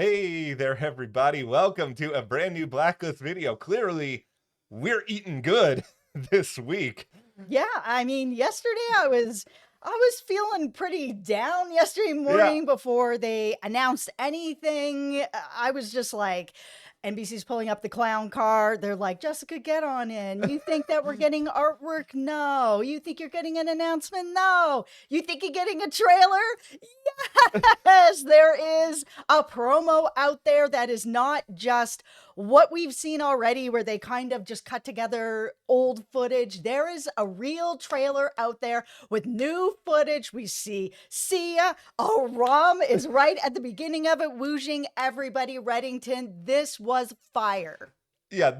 Hey there, everybody. Welcome to a brand new Blacklist video. Clearly, we're eating good this week. Yeah, I mean, yesterday I was feeling pretty down yesterday Yeah, morning before they announced anything. I was just like, NBC's pulling up the clown car. They're like, Jessica, get on in. You think that we're getting artwork? No. You think you're getting an announcement? No. You think you're getting a trailer? Yes, there is a promo out there that is not just what we've seen already, where they kind of just cut together old footage. There is a real trailer out there with new footage. We see Sia. Aram is right at the beginning of it, woojing everybody. Reddington. This was fire. yeah,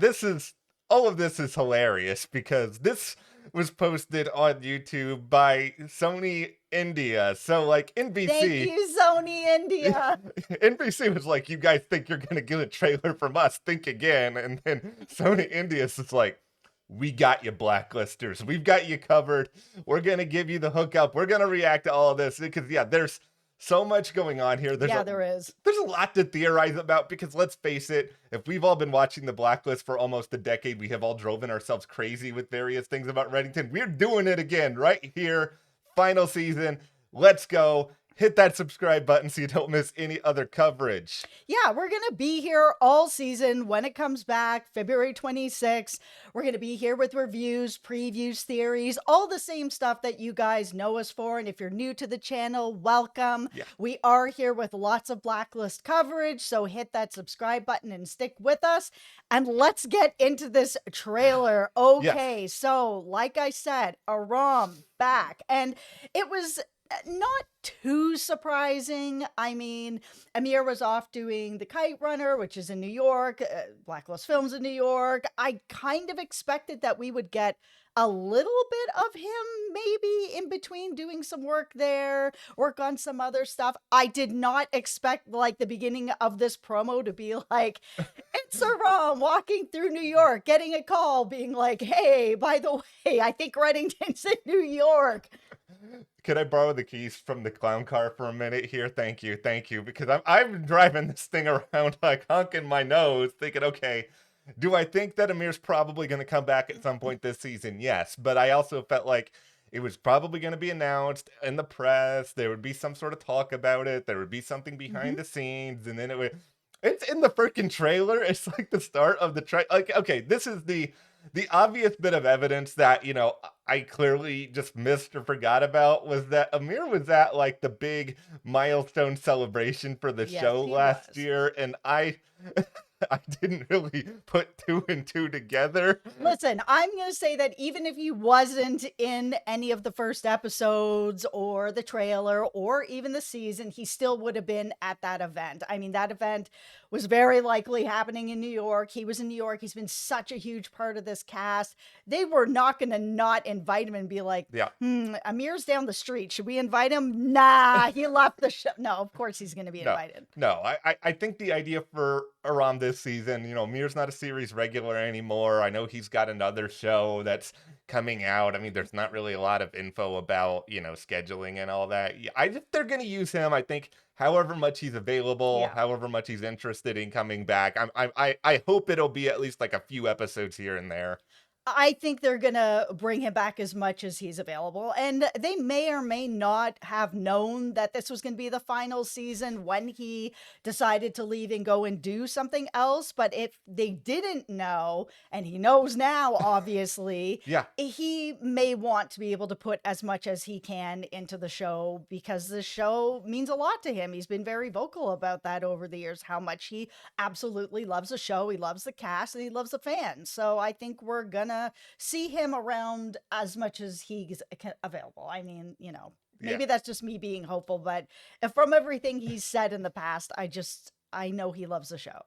all of this is hilarious because this was posted on YouTube by Sony India. So, like, Thank NBC, you, Sony India. NBC was like, you guys think you're going to get a trailer from us? Think again. And then Sony India is like, we got you, blacklisters. We've got you covered. We're going to give you the hookup. We're going to react to all of this because, yeah, there's so much going on here. Yeah, there is. There's a lot to theorize about because let's face it, if we've all been watching the Blacklist for almost a decade, we have all driven ourselves crazy with various things about Reddington. We're doing it again right here. Final season. Let's go. Hit that subscribe button so you don't miss any other coverage. Yeah, we're going to be here all season when it comes back, February 26th. We're going to be here with reviews, previews, theories, all the same stuff that you guys know us for. And if you're new to the channel, welcome. Yeah. We are here with lots of Blacklist coverage, so hit that subscribe button and stick with us. And let's get into this trailer. Okay, Yes. so like I said, Aram back. And it was not too surprising. I mean, Amir was off doing The Kite Runner, which is in New York, Blacklist Films in New York. I kind of expected that we would get a little bit of him maybe in between doing some work there, work on some other stuff. I did not expect like the beginning of this promo to be like, it's Aram walking through New York, getting a call being like, hey, by the way, I think Reddington's in New York. Could I borrow the keys from the clown car for a minute here? Thank you, because I'm driving this thing around like honking my nose, thinking, okay, do I think that Amir's probably going to come back at some point this season? Yes, but I also felt like it was probably going to be announced in the press. There would be some sort of talk about it. There would be something behind the scenes, and then it's in the freaking trailer. It's like the start of the trailer. Like, okay, this is the obvious bit of evidence that, I clearly just missed or forgot about was that Amir was at like the big milestone celebration for the Yes, show he last was. year, and I I didn't really put two and two together. Listen, I'm going to say that even if he wasn't in any of the first episodes or the trailer or even the season, he still would have been at that event. I mean, that event was very likely happening in New York. He was in New York. He's been such a huge part of this cast. They were not going to not invite him and be like, Yeah. Amir's down the street. Should we invite him? Nah, he left the show. No, of course he's going to be No, invited. no. I think the idea for around this season, Mir's not a series regular anymore. I know he's got another show that's coming out. I mean, there's not really a lot of info about, scheduling and all that. Yeah, I think they're going to use him. I think however much he's available, Yeah. however much he's interested in coming back. I hope it'll be at least like a few episodes here and there. I think they're gonna bring him back as much as he's available. And they may or may not have known that this was gonna be the final season when he decided to leave and go and do something else. But if they didn't know, and he knows now, obviously, Yeah. he may want to be able to put as much as he can into the show because the show means a lot to him. He's been very vocal about that over the years, how much he absolutely loves the show, he loves the cast, and he loves the fans. So I think we're gonna see him around as much as he's available. I mean, Yeah. maybe that's just me being hopeful, but from everything he's said in the past, I know he loves the show.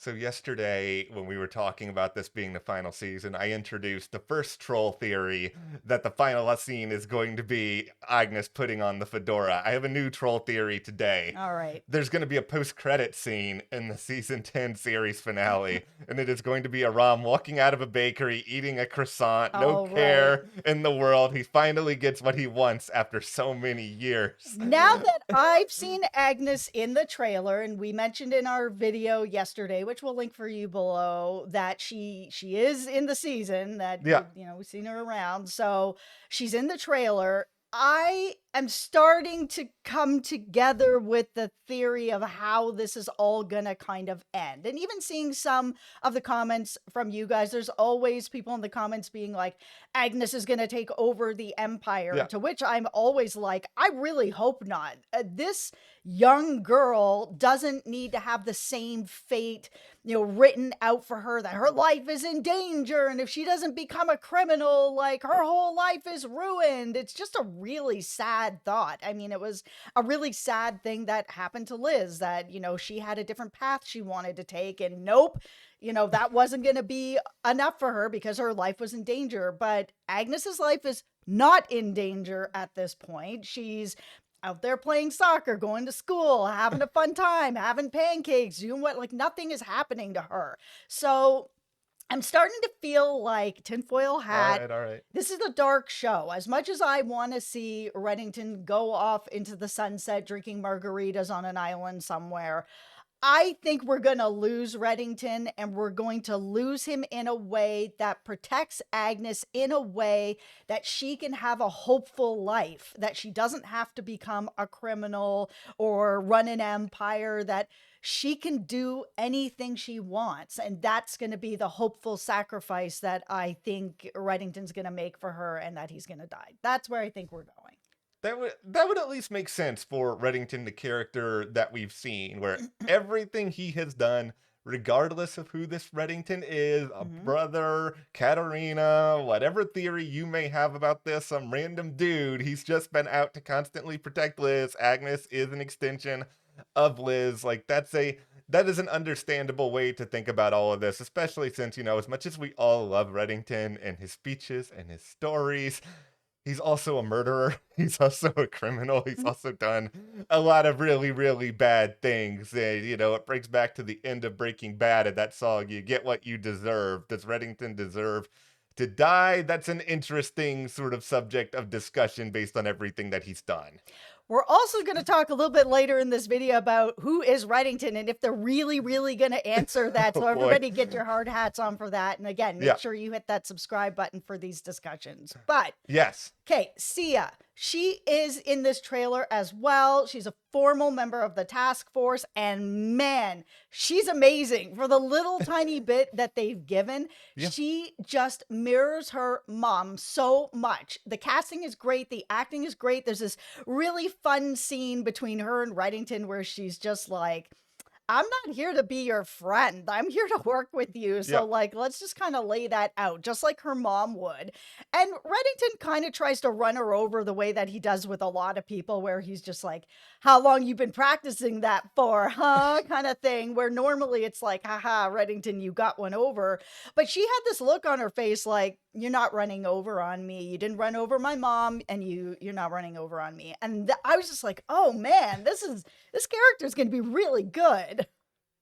So yesterday, when we were talking about this being the final season, I introduced the first troll theory that the final scene is going to be Agnes putting on the fedora. I have a new troll theory today. All right. There's going to be a post-credit scene in the season 10 series finale, and it is going to be Aram walking out of a bakery, eating a croissant, no Oh, care in the world. He finally gets what he wants after so many years. Now that I've seen Agnes in the trailer, and we mentioned in our video yesterday, which we'll link for you below, that she is in the season, that Yeah. we've seen her around. So she's in the trailer. I am starting to come together with the theory of how this is all gonna kind of end. And even seeing some of the comments from you guys, there's always people in the comments being like, Agnes is gonna take over the empire, Yeah. to which I'm always like, I really hope not. This young girl doesn't need to have the same fate, written out for her, that her life is in danger, and if she doesn't become a criminal, like, her whole life is ruined. It's just a really sad thought. I mean, it was a really sad thing that happened to Liz, that, she had a different path she wanted to take, and nope, that wasn't going to be enough for her because her life was in danger. But Agnes's life is not in danger at this point. She's out there playing soccer, going to school, having a fun time, having pancakes, doing what, like, nothing is happening to her. So I'm starting to feel like tinfoil hat. All right. This is a dark show. As much as I want to see Reddington go off into the sunset drinking margaritas on an island somewhere, I think we're going to lose Reddington, and we're going to lose him in a way that protects Agnes, in a way that she can have a hopeful life, that she doesn't have to become a criminal or run an empire, that she can do anything she wants. And that's going to be the hopeful sacrifice that I think Reddington's going to make for her, and that he's going to die. That's where I think we're going. That would at least make sense for Reddington, the character that we've seen, where everything he has done, regardless of who this Reddington is, a brother, Katarina, whatever theory you may have about this, some random dude, he's just been out to constantly protect Liz. Agnes is an extension of Liz. Like, that is an understandable way to think about all of this, especially since, as much as we all love Reddington and his speeches and his stories, he's also a murderer. He's also a criminal. He's also done a lot of really, really bad things. And, it brings back to the end of Breaking Bad and that song, "You get what you deserve." Does Reddington deserve to die? That's an interesting sort of subject of discussion based on everything that he's done. We're also going to talk a little bit later in this video about who is Reddington and if they're really, really going to answer that. So everybody get your hard hats on for that. And again, make sure you hit that subscribe button for these discussions. But yes. Okay, Sia. She is in this trailer as well. She's a formal member of the task force, and man, she's amazing. For the little tiny bit that they've given, she just mirrors her mom so much. The casting is great. The acting is great. There's this really fun scene between her and Reddington where she's just like, I'm not here to be your friend. I'm here to work with you. So, let's just kind of lay that out, just like her mom would. And Reddington kind of tries to run her over the way that he does with a lot of people, where he's just like, how long you been practicing that for, huh? Kind of thing, where normally it's like, haha, Reddington, you got one over. But she had this look on her face like, you're not running over on me. You didn't run over my mom, and you're not running over on me. And I was just like, oh man, this character is going to be really good.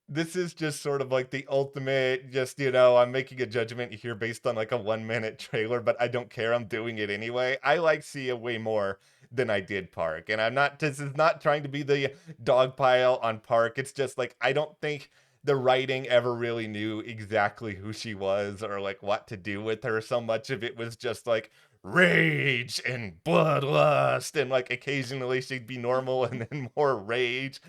This is just sort of like the ultimate, just, I'm making a judgment here based on like a 1-minute trailer, but I don't care. I'm doing it anyway. I like Sia way more than I did Park. And this is not trying to be the dog pile on Park. It's just like, I don't think the writing ever really knew exactly who she was or like what to do with her. So much of it was just like rage and bloodlust, and like occasionally she'd be normal and then more rage.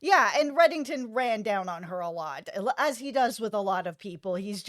Yeah, and Reddington ran down on her a lot, as he does with a lot of people. He's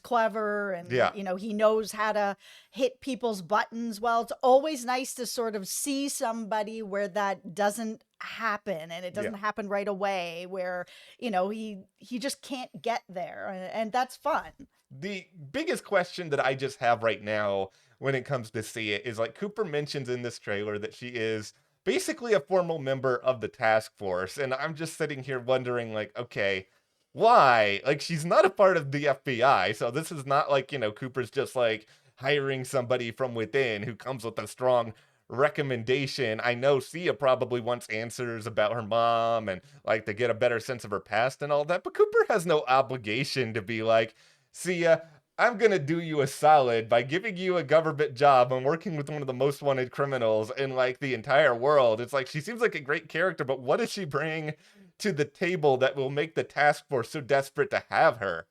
clever, and, he knows how to hit people's buttons well. It's always nice to sort of see somebody where that doesn't happen, and it doesn't happen right away, where, he just can't get there, and that's fun. The biggest question that I just have right now when it comes to Sia is, like, Cooper mentions in this trailer that she is basically a formal member of the task force. And I'm just sitting here wondering, like, okay, Why? Like, she's not a part of the FBI, so this is not like, Cooper's just like hiring somebody from within who comes with a strong recommendation. I know Sia probably wants answers about her mom and like to get a better sense of her past and all that, but Cooper has no obligation to be like, Sia, I'm gonna do you a solid by giving you a government job and working with one of the most wanted criminals in like the entire world. It's like she seems like a great character, but what does she bring to the table that will make the task force so desperate to have her?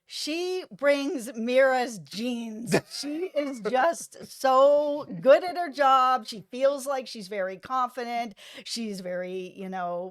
She brings Mira's genes. She is just so good at her job. She feels like she's very confident. She's very,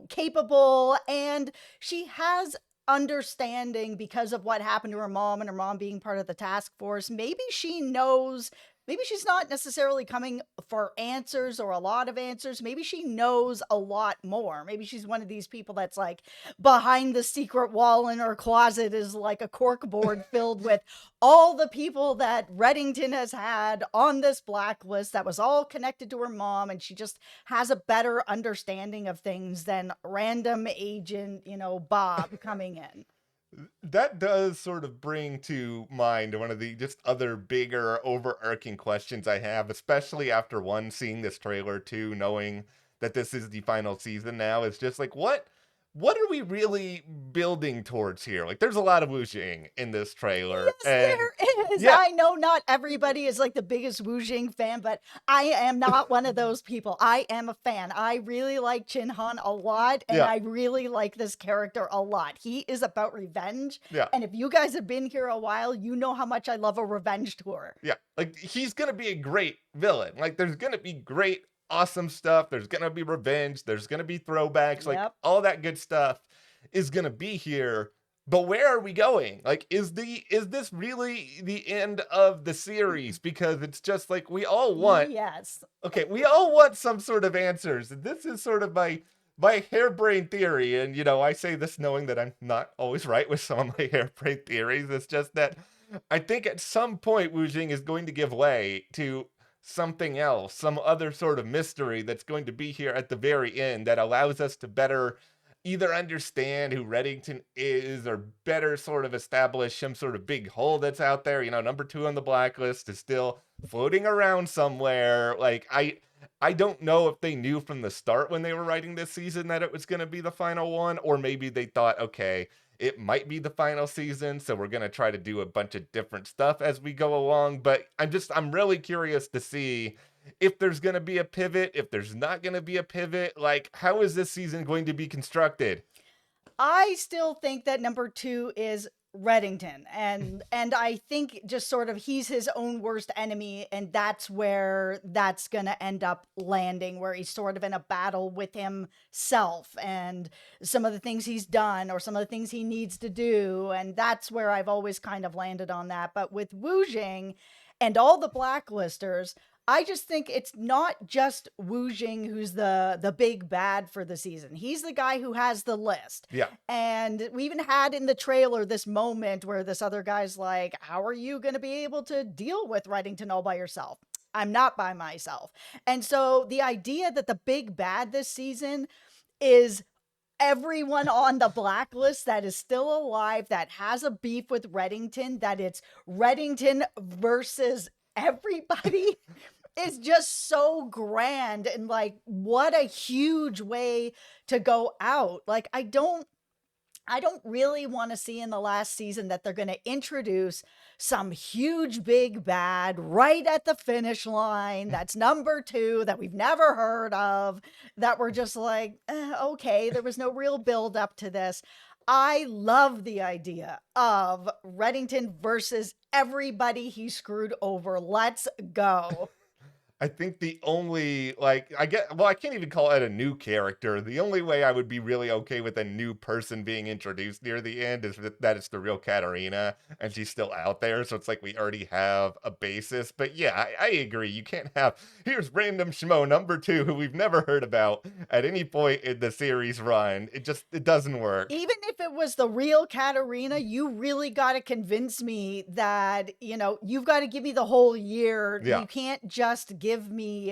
capable. And she has understanding because of what happened to her mom and her mom being part of the task force. Maybe she knows. Maybe she's not necessarily coming for answers or a lot of answers. Maybe she knows a lot more. Maybe she's one of these people that's like behind the secret wall in her closet is like a cork board filled with all the people that Reddington has had on this blacklist that was all connected to her mom. And she just has a better understanding of things than random agent, Bob coming in. That does sort of bring to mind one of the just other bigger overarching questions I have, especially after one, seeing this trailer, two, knowing that this is the final season now, is just like, what are we really building towards here? Like, there's a lot of wuxing in this trailer. Yes, And there is. yeah, I know not everybody is like the biggest Wu Jing fan, but I am not one of those people. I am a fan. I really like Chin Han a lot, and yeah, I really like this character a lot. He is about revenge, yeah. and if you guys have been here a while, you know how much I love a revenge tour. Yeah, like he's gonna be a great villain. Like there's gonna be great, awesome stuff. There's gonna be revenge. There's gonna be throwbacks. Like Yep. all that good stuff is gonna be here. But where are we going? Like, is this really the end of the series? Because it's just like Yes. we all want some sort of answers. And this is sort of my harebrained theory. And I say this knowing that I'm not always right with some of my harebrained theories. It's just that I think at some point Wu Jing is going to give way to something else, some other sort of mystery that's going to be here at the very end that allows us to better either understand who Reddington is or better sort of establish some sort of big hole that's out there. Number 2 on the blacklist is still floating around somewhere. Like I don't know if they knew from the start when they were writing this season that it was going to be the final one, or maybe they thought, okay, it might be the final season, so we're going to try to do a bunch of different stuff as we go along. But I'm really curious to see if there's going to be a pivot, if there's not going to be a pivot. Like, how is this season going to be constructed? I still think that number 2 is Reddington, and I think just sort of he's his own worst enemy, and that's where that's gonna end up landing, where he's sort of in a battle with himself and some of the things he's done or some of the things he needs to do, and that's where I've always kind of landed on that. But with Wu Jing and all the blacklisters, I just think it's not just Wu Jing who's the big bad for the season. He's the guy who has the list. Yeah. And we even had in the trailer this moment where this other guy's like, how are you going to be able to deal with Reddington all by yourself? I'm not by myself. And so the idea that the big bad this season is everyone on the blacklist that is still alive, that has a beef with Reddington, that it's Reddington versus everybody is just so grand, and like what a huge way to go out. Like I don't really want to see in the last season that they're going to introduce some huge big bad right at the finish line that's number 2 that we've never heard of, that we're just like, okay, there was no real build up to this. I love the idea of Reddington versus everybody he screwed over. Let's go. I think the only, I can't even call it a new character. The only way I would be really okay with a new person being introduced near the end is that it's the real Katarina and she's still out there. So it's like we already have a basis. But yeah, I agree. You can't have, here's random schmo number 2 who we've never heard about at any point in the series run. It doesn't work. Even if it was the real Katarina, you really got to convince me that, you've got to give me the whole year. Yeah. You can't just give give me,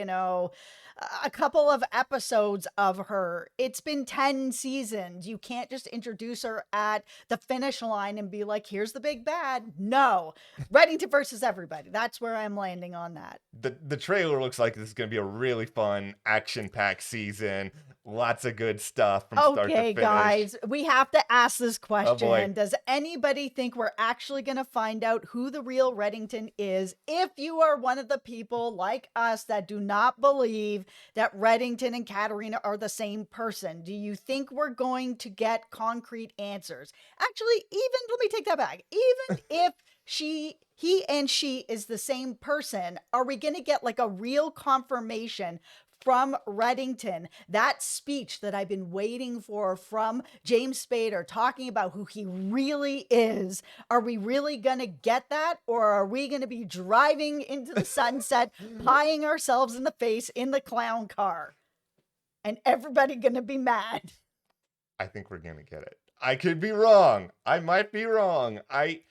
a couple of episodes of her. It's been 10 seasons. You can't just introduce her at the finish line and be like, here's the big bad. No. Reddington versus everybody. That's where I'm landing on that. The trailer looks like this is going to be a really fun, action-packed season. Lots of good stuff from start to Okay, finish. guys, we have to ask this boy. question. Does anybody think we're actually going to find out who the real Reddington is? If you are one of the people like us that do not believe that Reddington and Katarina are the same person, do you think we're going to get concrete answers? Actually, even, let me take that back. Even if he and she is the same person, are we going to get like a real confirmation from Reddington, that speech that I've been waiting for from James Spader talking about who he really is? Are we really going to get that? Or are we going to be driving into the sunset, pieing ourselves in the face in the clown car? And everybody going to be mad. I think we're going to get it. I could be wrong. I might be wrong. I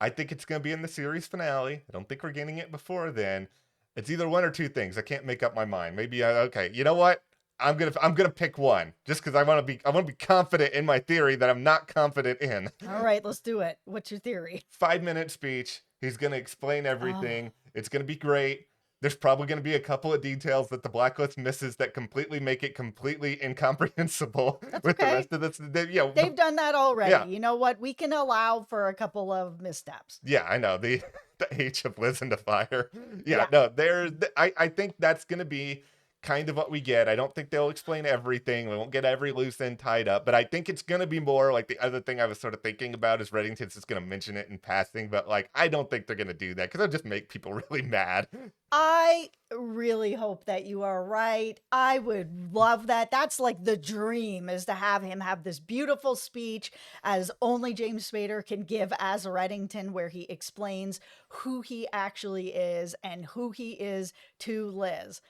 think it's going to be in the series finale. I don't think we're getting it before then. It's either one or two things. I can't make up my mind. Maybe okay. You know what? I'm gonna pick one just because I want to be confident in my theory that I'm not confident in. All right, let's do it. What's your theory? 5-minute speech. He's gonna explain everything. It's gonna be great. There's probably gonna be a couple of details that the Blacklist misses that completely make it completely incomprehensible. That's with okay. The rest of this. They've done that already. Yeah. You know what? We can allow for a couple of missteps. Yeah, I know. The H of Liz into fire. Yeah. No, I think that's going to be kind of what we get. I don't think they'll explain everything. We won't get every loose end tied up, but I think it's going to be more like the other thing I was sort of thinking about is Reddington's just going to mention it in passing, but like, I don't think they're going to do that because it'll just make people really mad. I really hope that you are right. I would love that. That's like the dream, is to have him have this beautiful speech as only James Spader can give as Reddington, where he explains who he actually is and who he is to Liz.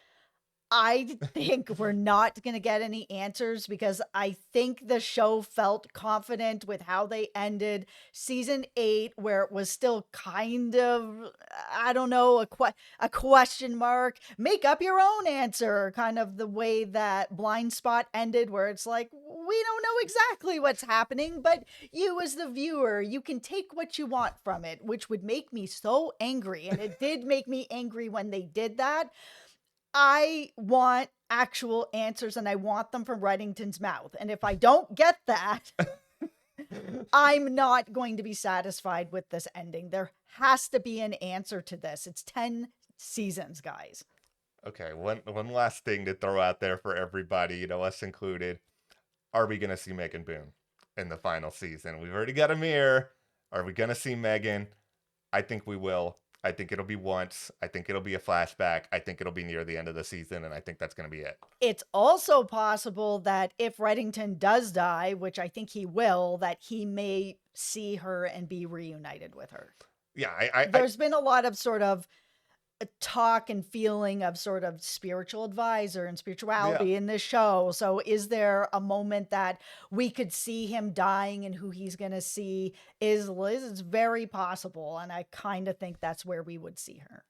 I think we're not going to get any answers because I think the show felt confident with how they ended season 8, where it was still kind of, I don't know, a question mark. Make up your own answer, kind of the way that Blind Spot ended, where it's like, we don't know exactly what's happening, but you as the viewer, you can take what you want from it, which would make me so angry. And it did make me angry when they did that. I want actual answers, and I want them from Reddington's mouth. And if I don't get that, I'm not going to be satisfied with this ending. There has to be an answer to this. It's 10 seasons, guys. Okay, one last thing to throw out there for everybody, us included. Are we going to see Megan Boone in the final season? We've already got Amir. Are we going to see Megan? I think we will. I think it'll be once. I think it'll be a flashback. I think it'll be near the end of the season, and I think that's going to be it. It's also possible that if Reddington does die, which I think he will, that he may see her and be reunited with her. Yeah, There's been a lot of sort of talk and feeling of sort of spiritual advisor and spirituality in this show. So is there a moment that we could see him dying and who he's going to see is Liz? It's very possible. And I kind of think that's where we would see her.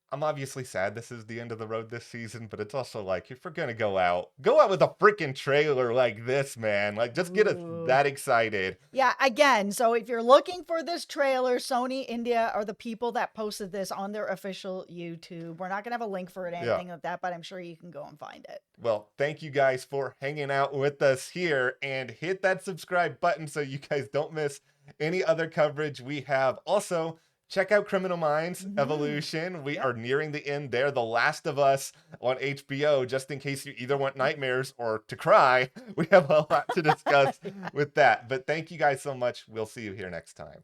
I'm obviously sad this is the end of the road this season, but it's also like, if we're going to go out with a freaking trailer like this, man. Like, just get us that excited. Yeah, again, so if you're looking for this trailer, Sony India are the people that posted this on their official YouTube. We're not going to have a link for it or anything like that, but I'm sure you can go and find it. Well, thank you guys for hanging out with us here, and hit that subscribe button so you guys don't miss any other coverage we have. Also, check out Criminal Minds Evolution. We are nearing the end there. The Last of Us on HBO, just in case you either want nightmares or to cry. We have a lot to discuss with that. But thank you guys so much. We'll see you here next time.